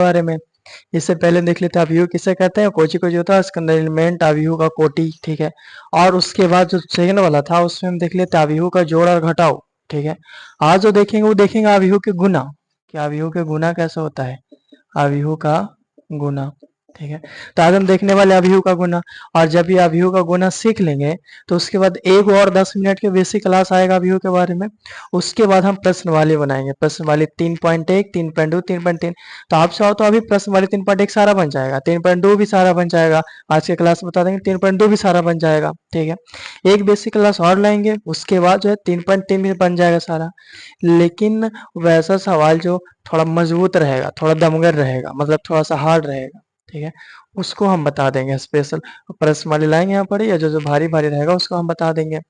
बारे में। इससे पहले देख लेते हैं अवयव किसे कहते हैं। कोटि को जो होता है उसके अंदर एलिमेंट अवयव का कोटि, ठीक है। और उसके बाद जो सेकंड वाला था उसमें हम देख लेते हैं अवयव का जोड़ और घटाव, ठीक है। आज जो देखेंगे वो देखेंगे अवयव के गुना, कि अवयव के गुना कैसे होता है, अवयव का गुना, ठीक है। तो आज हम देखने वाले अवयव का गुना। और जब ये अवयव का गुना सीख लेंगे तो उसके बाद एक और 10 मिनट के बेसिक क्लास आएगा अवयव के बारे में। उसके बाद हम प्रश्न वाले बनाएंगे, प्रश्न वाले 3.1, 3.2, 3.3। तो आप चाहो तो अभी प्रश्न वाले 3.1 सारा बन जाएगा, 3.2 भी सारा बन जाएगा। आज के क्लास बता देंगे 3.2 भी सारा बन जाएगा, ठीक है। एक बेसिक क्लास और लाएंगे, उसके बाद जो है 3.3 भी बन जाएगा सारा। लेकिन वैसा सवाल जो थोड़ा मजबूत रहेगा, थोड़ा दमगर रहेगा, मतलब थोड़ा सा हार्ड रहेगा, ठीक है, उसको हम बता देंगे। स्पेशल प्रश्न वाले लाएंगे यहाँ पर, या जो जो भारी भारी रहेगा उसको हम बता देंगे,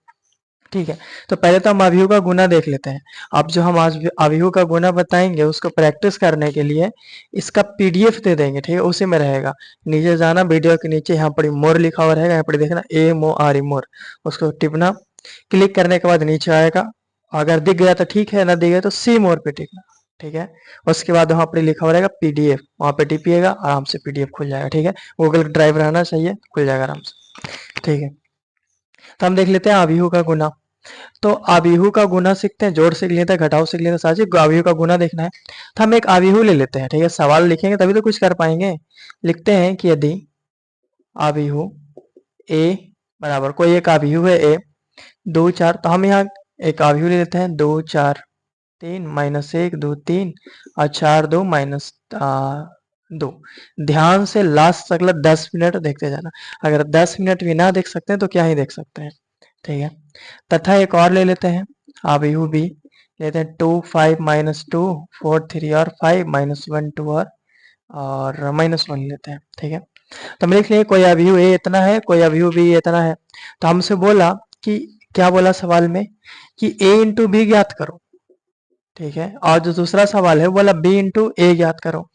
ठीक है। तो पहले तो हम अवयव का गुना देख लेते हैं। अब जो हम आज अवयव का गुना बताएंगे उसको प्रैक्टिस करने के लिए इसका पीडीएफ दे देंगे, ठीक है। उसी में रहेगा, नीचे जाना, वीडियो के नीचे यहाँ पर मोर लिखा हुआ रहेगा, यहाँ पर देखना MORE मोर, उसको टिपना। क्लिक करने के बाद नीचे आएगा, अगर दिख गया तो ठीक है, ना दिख गया तो सी मोर पे टिकना, ठीक है। उसके बाद वहाँ पर लिखा हुआ रहेगा पीडीएफ, वहाँ पे टिपिएगा, आराम से पीडीएफ खुल जाएगा, ठीक है। गूगल ड्राइव रहना चाहिए, खुल जाएगा आराम से, ठीक है। तो हम देख लेते हैं अवयव का गुना। तो अवयव का गुना सीखते हैं, जोड़ सीख लेते हैं, घटाव सीख लेते हैं, साथ ही अवयव का गुना देखना है। तो हम एक अवयव ले लेते हैं, ठीक है। सवाल लिखेंगे तभी तो कुछ कर पाएंगे। लिखते हैं कि यदि अवयव ए बराबर, कोई एक अवयव है ए, 2 4, तो हम यहाँ एक अवयव ले लेते हैं 2 4 3 -1 2 3 और 4 2 -2। ध्यान से लास्ट तक 10 मिनट देखते जाना। अगर 10 मिनट भी ना देख सकते हैं तो क्या ही देख सकते हैं, ठीक है। तथा एक और ले लेते हैं अवयव बी, लेते हैं 2 5 -2 4 3 और 5 -1 2 और -1 लेते हैं, ठीक है। तो हम लिख लिए कोई अवयव ए इतना है, कोई अवयव बी इतना है। तो हमसे बोला कि, क्या बोला सवाल में, कि ए इंटू बी ज्ञात करो, ठीक है। और जो दूसरा सवाल है वो बोला बी इंटू ए ज्ञात करो।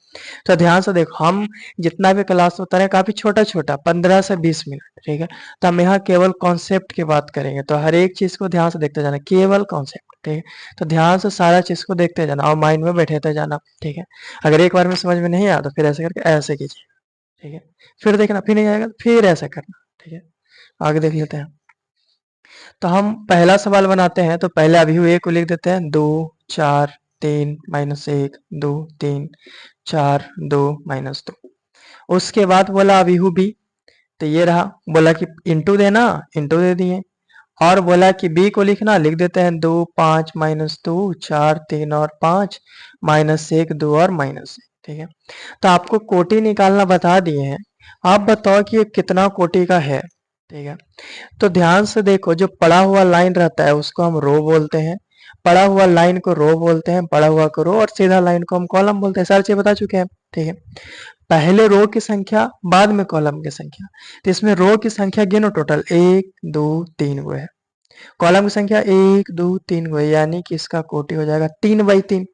तो ध्यान से देखो, हम जितना भी क्लास होता है काफी छोटा छोटा, 15 से 20 मिनट, ठीक है। तो हम यहाँ केवल कॉन्सेप्ट की बात करेंगे, तो हर एक चीज को ध्यान से देखते जाना, केवल कॉन्सेप्ट, ठीक है। तो ध्यान से सारा चीज को देखते जाना और माइंड में बैठे जाना, ठीक है। अगर एक बार में समझ में नहीं आया तो फिर ऐसे करके ऐसे कीजिए, ठीक है। फिर देखना, फिर नहीं आएगा फिर ऐसा करना, ठीक है। आगे देख लेते हैं। तो हम पहला सवाल बनाते हैं, तो पहले अवयव ए को लिख देते हैं 2 4 3 -1 2 3 4 2 -2। उसके बाद बोला अवयव बी, तो ये रहा, बोला कि इंटू देना, इंटू दे दिए। और बोला कि बी को लिखना, लिख देते हैं 2 5 -2 4 3 और 5 -1 2 और -1, ठीक है। तो आपको कोटि निकालना बता दिए हैं, आप बताओ कि ये कितना कोटि का है, ठीक है। तो ध्यान से देखो, जो पड़ा हुआ लाइन रहता है उसको हम रो बोलते हैं, पड़ा हुआ लाइन को रो बोलते हैं, पड़ा हुआ को रो, और सीधा लाइन को हम कॉलम बोलते हैं। सारी चीज बता चुके हैं, ठीक है। पहले रो की संख्या, बाद में कॉलम की संख्या। तो इसमें रो की संख्या गिनो, टोटल 1 2 3 गो है, कॉलम की संख्या 1 2 3 गो है, यानी कि इसका कोटि हो जाएगा 3/3।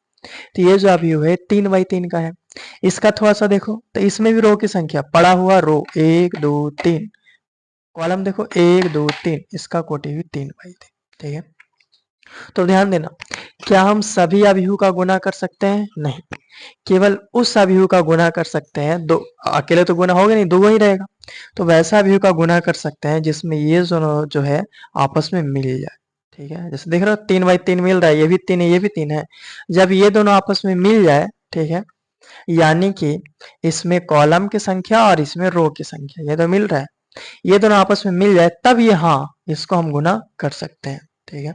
तो ये जो अवयव है 3/3 का है। इसका थोड़ा सा देखो, तो इसमें भी रो की संख्या, पड़ा हुआ रो 1 2 3, कॉलम देखो 1 2 3, इसका कोटि भी 3/3, ठीक है। तो ध्यान देना, क्या हम सभी अवयव का गुना कर सकते हैं? नहीं, केवल उस अवयव का गुना कर सकते हैं, दो अकेले तो गुना होगा नहीं, दो ही रहेगा। तो वैसा अवयव का गुना कर सकते हैं जिसमें ये दोनों जो है आपस में मिल जाए, ठीक है। जैसे देख रहे हो 3/3 मिल रहा है, ये भी 3 है, ये भी 3 है। जब ये दोनों आपस में मिल जाए, ठीक है, यानी कि इसमें कॉलम की संख्या और इसमें रो की संख्या, ये तो मिल रहा है, ये दोनों आपस में मिल जाए, तब ये, हाँ, इसको हम गुना कर सकते हैं, ठीक है।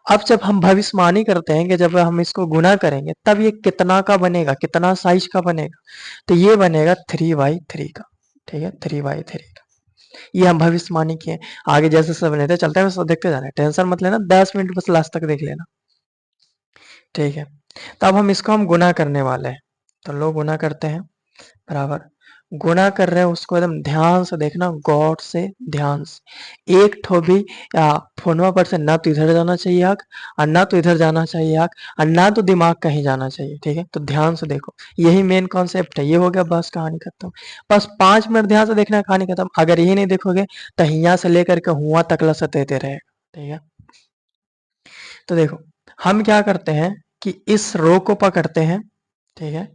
अब जब हम भविष्यवाणी करते हैं कि जब हम इसको गुना करेंगे तब ये कितना का बनेगा, कितना साइज का बनेगा, तो ये बनेगा 3/3 का, ठीक है, 3/3 का। ये हम भविष्यवाणी किए। आगे जैसे सब लेते चलते हैं सब देखते जाना, टेंशन मत लेना, 10 मिनट बस लास्ट तक देख लेना, ठीक है। तो अब हम इसको हम गुना करने वाले हैं, तो लो गुना करते हैं, बराबर, गुणा कर रहे हैं उसको एकदम ध्यान से देखना, गौर से, ध्यान से। एक ठो भी या फोनवा पर से ना तो इधर जाना चाहिए आंख, और ना तो इधर जाना चाहिए आंख, और ना तो दिमाग कहीं जाना चाहिए, ठीक है। तो ध्यान से देखो, यही मेन कॉन्सेप्ट है, ये हो गया, बस कहानी खत्म। बस 5 मिनट ध्यान से देखना है, कहानी खत्म। अगर यही नहीं देखोगे तो हिया से लेकर के हुआ तक लसते रहेगा, ठीक है। तो देखो, हम क्या करते हैं कि इस रो को पकड़ते हैं, ठीक है,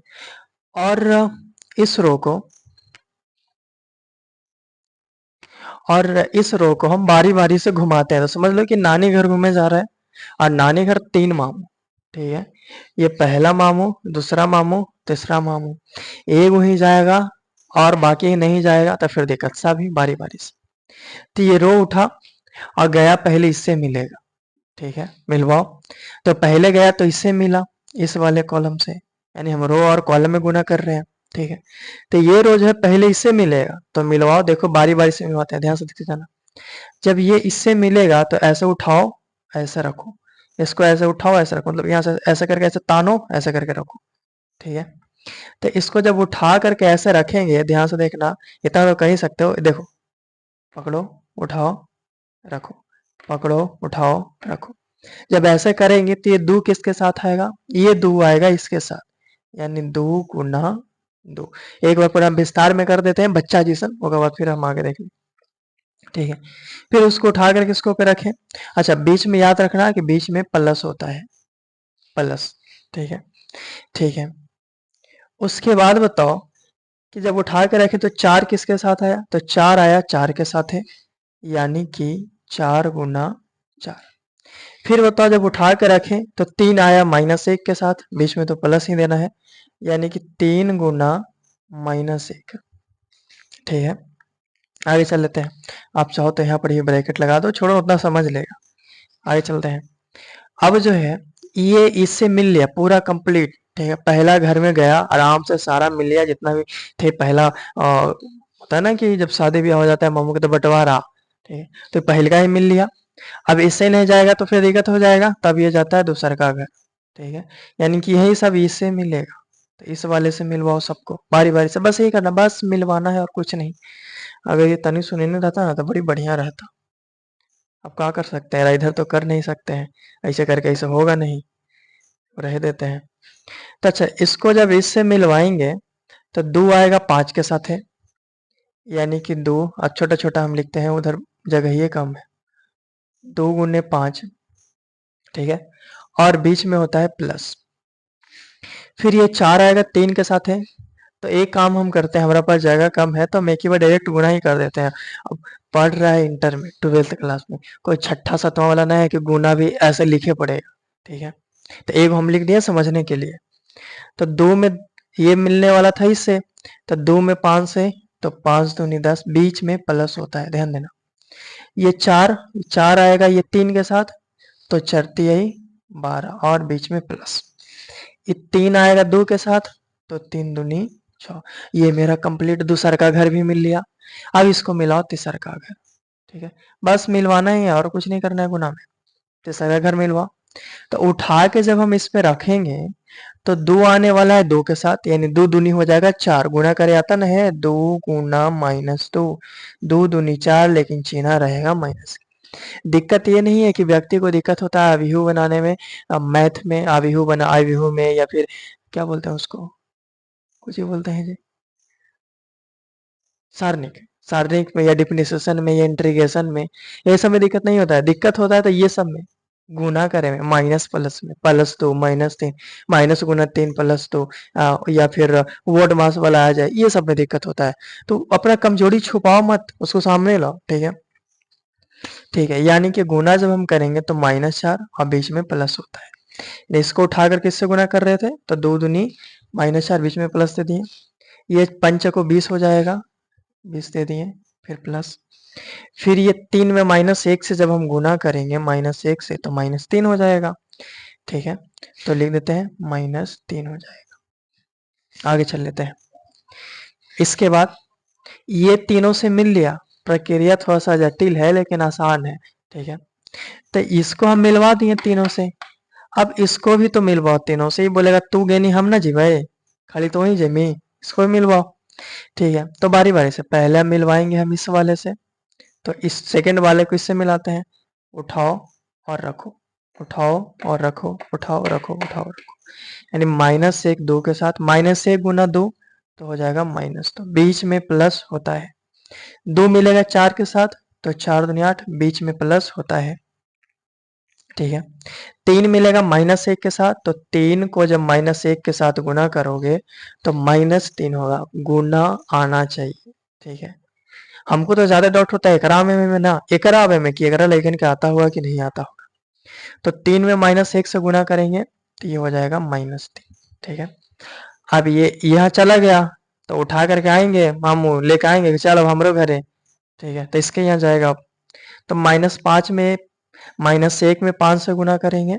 और इस रो को हम बारी बारी से घुमाते हैं। तो समझ लो कि नानी घर घूमे जा रहा है और नानी घर 3 मामू, ठीक है। ये पहला मामू, दूसरा मामू, तीसरा मामू, एक वहीं जाएगा और बाकी नहीं जाएगा तो फिर दिक्कत सा भी बारी बारी से। तो ये रो उठा और गया पहले इससे मिलेगा, ठीक है, मिलवाओ। तो पहले गया तो इससे मिला, इस वाले कॉलम से, यानी हम रो और कॉलम में गुना कर रहे हैं, ठीक है। तो ये रो जो है पहले इससे मिलेगा तो मिलवाओ, देखो बारी बारी से मिलवाते हैं, ध्यान से देखते जाना। जब ये इससे मिलेगा तो ऐसे उठाओ, ऐसे रखो, इसको ऐसे उठाओ ऐसे रखो, मतलब यहाँ से ऐसे करके ऐसे तानो, ऐसे करके रखो, ठीक है। तो इसको जब उठा करके ऐसे रखेंगे, ध्यान से देखना, इतना तो कह ही सकते हो, देखो, पकड़ो, उठाओ, रखो, पकड़ो, उठाओ, रखो। जब ऐसे करेंगे तो ये दो किसके साथ आएगा, ये दो आएगा इसके साथ, यानी दो गुना दो। एक बार पूरा विस्तार में कर देते हैं बच्चा जैसन, उसके बाद फिर हम आगे देखेंगे, ठीक है। फिर उसको उठा कर किसको पे रखें, अच्छा बीच में याद रखना कि बीच में प्लस होता है, प्लस, ठीक है, ठीक है। उसके बाद बताओ कि जब उठा के रखे तो 4 किसके साथ आया, तो 4 आया 4 के साथ है, यानी कि 4 गुना 4। फिर बताओ जब उठा के रखें तो 3 आया -1 के साथ, बीच में तो प्लस ही देना है, यानी कि 3 गुना -1, ठीक है। आगे चल लेते हैं। आप चाहो तो यहाँ पर ये ब्रैकेट लगा दो, छोड़ो उतना समझ लेगा। आगे चलते हैं। अब जो है ये इससे मिल लिया पूरा कंप्लीट, ठीक है। पहला घर में गया, आराम से सारा मिल लिया जितना भी थे। पहला होता है ना कि जब शादी ब्याह हो जाता है मामू के तो बंटवारा, ठीक है, तो पहले का ही मिल लिया। अब इससे नहीं जाएगा तो फिर दिक्कत हो जाएगा, तब ये जाता है दूसरे का घर, ठीक है। यानी कि यही सब इससे मिलेगा, तो इस वाले से मिलवाओ सबको बारी बारी से, बस यही करना, बस मिलवाना है और कुछ नहीं। अगर ये तनी सुनी नहीं रहता ना तो बड़ी बढ़िया रहता। अब क्या कर सकते हैं, इधर तो कर नहीं सकते हैं, ऐसे करके ऐसे होगा नहीं, रह देते हैं। तो अच्छा इसको जब इससे मिलवाएंगे तो 2 आएगा 5 के साथ है, यानी कि 2, अब छोटा छोटा हम लिखते हैं, उधर जगह ही कम है, 2 गुने 5, ठीक है। और बीच में होता है प्लस। फिर ये 4 आएगा 3 के साथ है, तो एक काम हम करते हैं, हमारे पास जगह कम है तो हम एक ही बार डायरेक्ट गुना ही कर देते हैं। अब पढ़ रहा है इंटर में 12th क्लास में, कोई छठा सतवां वाला नहीं है कि गुना भी ऐसे लिखे पड़ेगा, ठीक है। तो एक हम लिख दिए समझने के लिए। तो 2 में ये मिलने वाला था इससे, तो 2 में 5 से, तो 5 दूनी 10, बीच में प्लस होता है, ध्यान देना। ये 4 आएगा ये 3 के साथ, तो 4 तिहाई 12 और बीच में प्लस। ये 3 आएगा 2 के साथ, तो 3 दूनी 6। ये मेरा कंप्लीट दूसर का घर भी मिल लिया। अब इसको मिलाओ तीसर का घर, ठीक है। बस मिलवाना ही है और कुछ नहीं करना है गुना में। तीसरा का घर मिलवाओ, तो उठा के जब हम इस पे रखेंगे तो 2 आने वाला है 2 के साथ, यानी 2 दूनी हो जाएगा 4, गुणा करे आता ना है 2 गुना -2, 2 दूनी 4, लेकिन चिन्ह रहेगा माइनस। दिक्कत ये नहीं है कि व्यक्ति को दिक्कत होता है अभिहू बनाने में, मैथ में अभिहू बना, अभिहू में, या फिर क्या बोलते हैं उसको, कुछ ही बोलते हैं जी, सारणिक, सारणिक में या डिफरेंशिएशन में या इंटीग्रेशन में, ये सब में दिक्कत नहीं होता है। दिक्कत होता है तो ये सब में, गुना करे में, माइनस प्लस में, +2 -3, माइनस गुना 3 +2, या फिर वोट मास वाला आ जाए, ये सब में दिक्कत होता है। तो अपना कमजोरी छुपाओ मत, उसको सामने लाओ, ठीक है, ठीक है। यानी कि गुना जब हम करेंगे तो -4 और बीच में प्लस होता है। इसको उठा कर किससे गुना कर रहे थे, तो 2 दूनी -4, बीच में प्लस दे दिए, ये पंच को 20 हो जाएगा, 20 दे दिए, फिर प्लस। फिर ये 3 में -1 से जब हम गुना करेंगे, -1 से, तो -3 हो जाएगा, ठीक है। तो लिख देते हैं -3 हो जाएगा। आगे चल लेते हैं। इसके बाद ये तीनों से मिल लिया, प्रक्रिया थोड़ा सा जटिल है लेकिन आसान है, ठीक है। तो इसको हम मिलवा दिए तीनों से। अब इसको भी तो मिलवाओ तीनों से, ही बोलेगा तू गेनी हम ना जीवे, खाली तो ही जेमी, इसको भी मिलवाओ, ठीक है। तो बारी बारी से पहले हम मिलवाएंगे हम इस वाले से, तो इस सेकंड वाले को इससे मिलाते हैं, उठाओ और रखो, उठाओ और रखो, उठाओ रखो, उठाओ रखो, यानी -1 2 के साथ, -1 गुना 2 तो हो जाएगा -2, बीच में प्लस होता है। 2 मिलेगा 4 के साथ, तो 4 दूनी 8, बीच में प्लस होता है, ठीक है। 3 मिलेगा -1 के साथ, तो 3 को जब -1 के साथ गुना करोगे तो -3 होगा, गुना आना चाहिए। ठीक है। हमको तो ज्यादा डाउट होता है एकरा में ना, एकरा आवे में कि एकरा लेकिन के आता हुआ कि नहीं आता होगा। तो 3 में -1 से गुना करेंगे तो ये हो जाएगा -3। ठीक है। अब ये यहाँ चला गया तो उठा करके आएंगे, मामू लेके आएंगे कि चल अब हमरो घरे। ठीक है। तो इसके यहाँ जाएगा। तो -5 में -1 में 5 से गुना करेंगे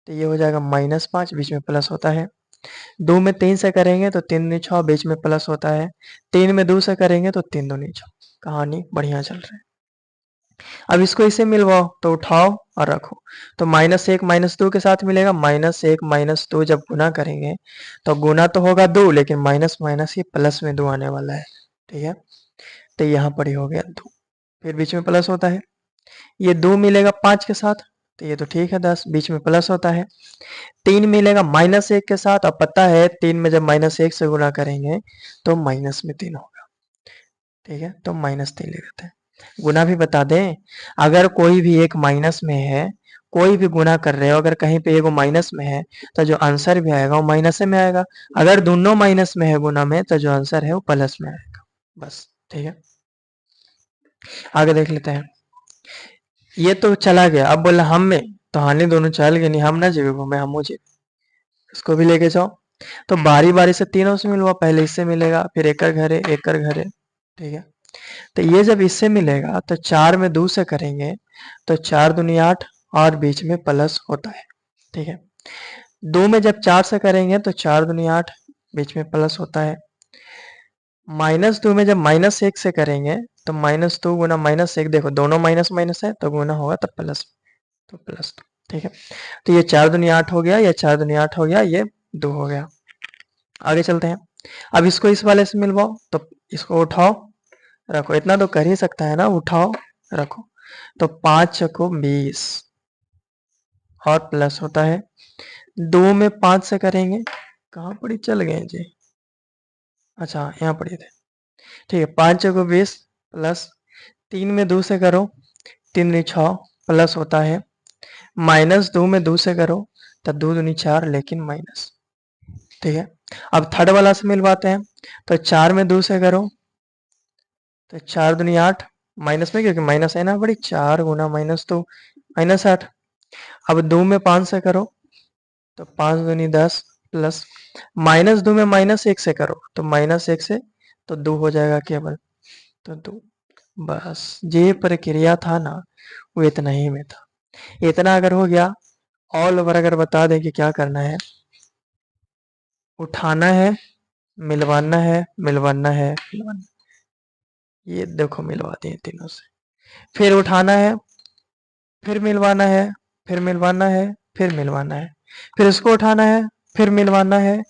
तो ये हो जाएगा -5, बीच में प्लस होता है। 2 में 3 से करेंगे तो 3 दूनी 6, बीच में प्लस होता है। 3 में 2 से करेंगे तो 3 दूनी 6। कहानी बढ़िया चल रही है। अब इसको इसे मिलवाओ तो उठाओ और रखो। तो -1 -2 के साथ मिलेगा, -1 -2 जब गुना करेंगे तो गुना तो होगा 2, लेकिन माइनस माइनस ये प्लस में 2 आने वाला है। ठीक है। तो यहाँ पर ही हो गया 2, फिर बीच में प्लस होता है। ये 2 मिलेगा 5 के साथ तो ये तो ठीक है 10, बीच में प्लस होता है। 3 मिलेगा -1 के साथ, अब पता है 3 में जब -1 से गुना करेंगे तो माइनस में 3 होगा। ठीक है। तो -3 ले लेते हैं। गुना भी बता दें, अगर कोई भी एक माइनस में है, कोई भी गुना कर रहे हो, अगर कहीं पे एगो माइनस में है तो जो आंसर भी आएगा वो माइनस में आएगा। अगर दोनों माइनस में है गुना में तो जो आंसर है वो प्लस में आएगा। बस। ठीक है। आगे देख लेते हैं। ये तो चला गया, अब बोला हम में, तो हानि दोनों चल गए, नहीं हम ना जीवे घूमे, हम मुझे इसको भी लेके जाओ। तो बारी बारी से तीनों से मिलवा, पहले इससे मिलेगा, फिर एक घरे एक घरे। ठीक है। तो ये जब इससे मिलेगा तो 4 में 2 से करेंगे तो 4 दूनी 8 और बीच में प्लस होता है। ठीक है। 2 में जब 4 से करेंगे तो 4 दूनी 8, बीच में प्लस होता है। -2 में जब -1 से करेंगे तो -2 गुना -1, देखो दोनों माइनस माइनस है तो गुना होगा तब प्लस, तो +2। ठीक है। तो ये 4 दूनी 8 हो गया, ये 4 दूनी 8 हो गया, ये 2 हो गया। आगे चलते हैं। अब इसको इस वाले से मिलवाओ, तो इसको उठाओ रखो, इतना तो कर ही सकता है ना, उठाओ रखो। तो 5 को 20 और प्लस होता है। 2 में 5 से करेंगे, कहाँ पड़ी चल गए जी, अच्छा यहाँ पड़ी थे। ठीक है। 5 को 20 प्लस 3 में 2 से करो, 3 दूनी 6 प्लस होता है। -2 में 2 से करो तो 2 दूनी 4, लेकिन माइनस। ठीक है। अब थर्ड वाला से मिलवाते हैं। तो 4 में 2 से करो तो 4 दूनी 8, माइनस में क्योंकि माइनस है ना बड़ी, 4 गुना -2 -8। अब 2 में 5 से करो तो 5 दूनी 10 प्लस, -2 में -1 से करो तो -1 से तो 2 हो जाएगा केवल, तो 2। बस ये प्रक्रिया था ना, वो इतना ही में था। इतना अगर हो गया, ऑल ओवर अगर बता दें कि क्या करना है, उठाना है, मिलवाना है, मिलवाना है, मिलवाना, ये देखो मिलवा दिए तीनों से। फिर उठाना है, फिर मिलवाना है, फिर मिलवाना है, फिर मिलवाना है, फिर इसको उठाना है, फिर मिलवाना है,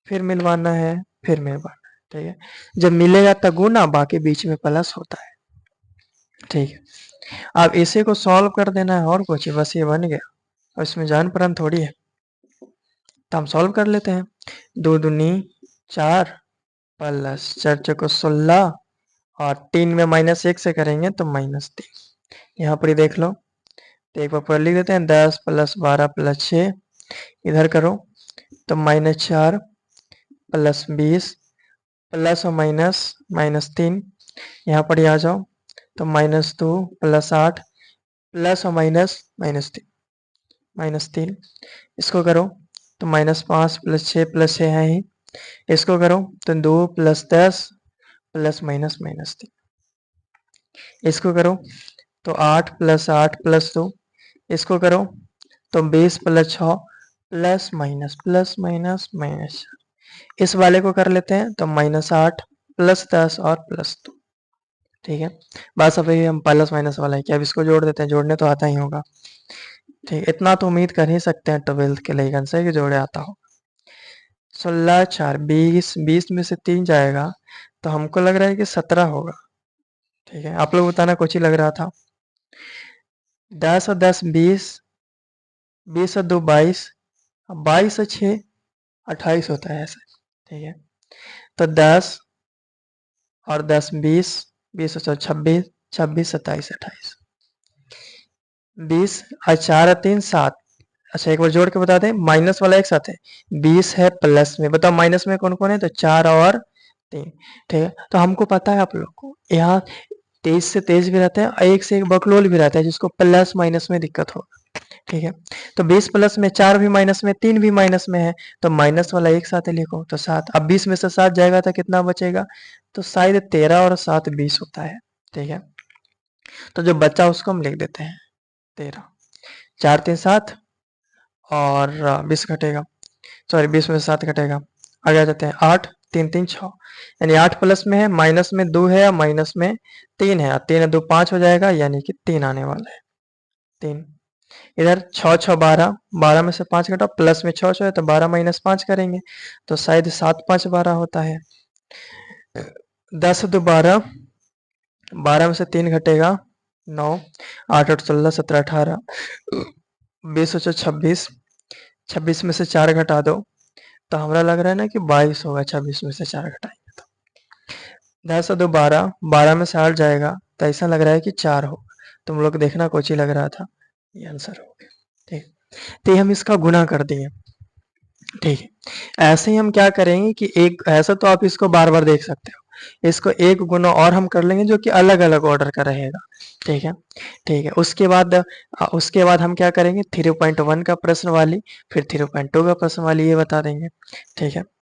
फिर मिलवाना है, फिर मिलवाना है। ठीक है। जब मिलेगा तब गुना, बाकी बीच में प्लस होता है। ठीक है। अब इसे को सॉल्व कर देना है और कुछ, बस ये बन गया, और इसमें जान परन थोड़ी है। तो हम सॉल्व कर लेते हैं। 2 दूनी 4 प्लस 4 चौको 16, और 3 में -1 से करेंगे तो -3। यहाँ पर ही देख लो, तो एक बार पर लिख देते हैं। 10 + 12 + 6, इधर करो तो -4 + 20 प्लस और माइनस -3, यहाँ पर ही आ जाओ तो -2 + 8 प्लस और माइनस -3, इसको करो तो -5 + 6 + 6 है ही, इसको करो तो 2 + 10 प्लस -3, इसको करो तो 8 + 8 + 2, इसको करो तो 20 + 6 प्लस माइनस -4। इस वाले को कर लेते हैं तो -8 + 10 और +2। ठीक है। बस अब ये हम प्लस माइनस वाला है कि अब इसको जोड़ देते हैं, जोड़ने तो आता ही होगा। ठीक, इतना तो उम्मीद कर ही सकते हैं 12th के लेखन से कि जोड़े आता हो। 16 4 20, 20 में से 3 जाएगा तो हमको लग रहा है कि 17 होगा। ठीक है। आप लोग बताना कुछ ही लग रहा था। 10 और 10 20, 20 और 2 22, 22 और 6 28 होता है ऐसे। ठीक है। तो 10 और 10 20, 20 और 26, 26 27 28। 20 और 4 और 3 7। अच्छा एक बार जोड़ के बता दें, माइनस वाला एक साथ है, 20 है प्लस में, बताओ माइनस में कौन कौन है, तो 4 और 3। ठीक है, तो हमको पता है आप लोग को यहाँ 23 से 23 भी रहता है और एक से एक बकलोल भी रहता है जिसको प्लस माइनस में दिक्कत हो। ठीक है, तो 20 प्लस में 4 भी माइनस में, 3 भी माइनस में है, तो माइनस वाला एक साथ लिखो तो 7। अब 20 में से 7 जाएगा तो कितना बचेगा, तो शायद 13 और 7 20 होता है। ठीक है, तो जो बच्चा उसको हम लिख देते हैं 13। 4 3 7 और 20 घटेगा, सॉरी 20 में से 7 घटेगा, आगे आ जाते हैं 8 3 3 6, यानी 8 प्लस में है, माइनस में 2 है और माइनस में 3 है, 3 2 5 हो जाएगा, यानी कि 3 आने वाला है 3। इधर 6 6 12, 12 में से 5 घटा, प्लस में 6 6 है तो 12 माइनस 5 करेंगे तो शायद 7 5 12 होता है। 10 2 12, 12 में से 3 घटेगा 9, 8 8 16 17 18, 20 26 26, 26 में से 4 घटा दो तो हमरा लग रहा है ना कि 22 होगा, 26 में से 4 घटाएंगे तो। 10 2 12, 12 में से 8 जाएगा तो ऐसा लग रहा है कि 4 होगा, तुम लोग देखना कोची लग रहा था, ये आंसर हो गया। ठीक, तो ये हम इसका गुना कर दिए। ठीक है, ऐसे ही हम क्या करेंगे कि एक ऐसा, तो आप इसको बार बार देख सकते हो, इसको एक गुना और हम कर लेंगे जो कि अलग अलग ऑर्डर का रहेगा। ठीक है, ठीक है, उसके बाद हम क्या करेंगे, 3.1 का प्रश्न वाली, फिर 3.2 का प्रश्न वाली, ये बता देंगे। ठीक है।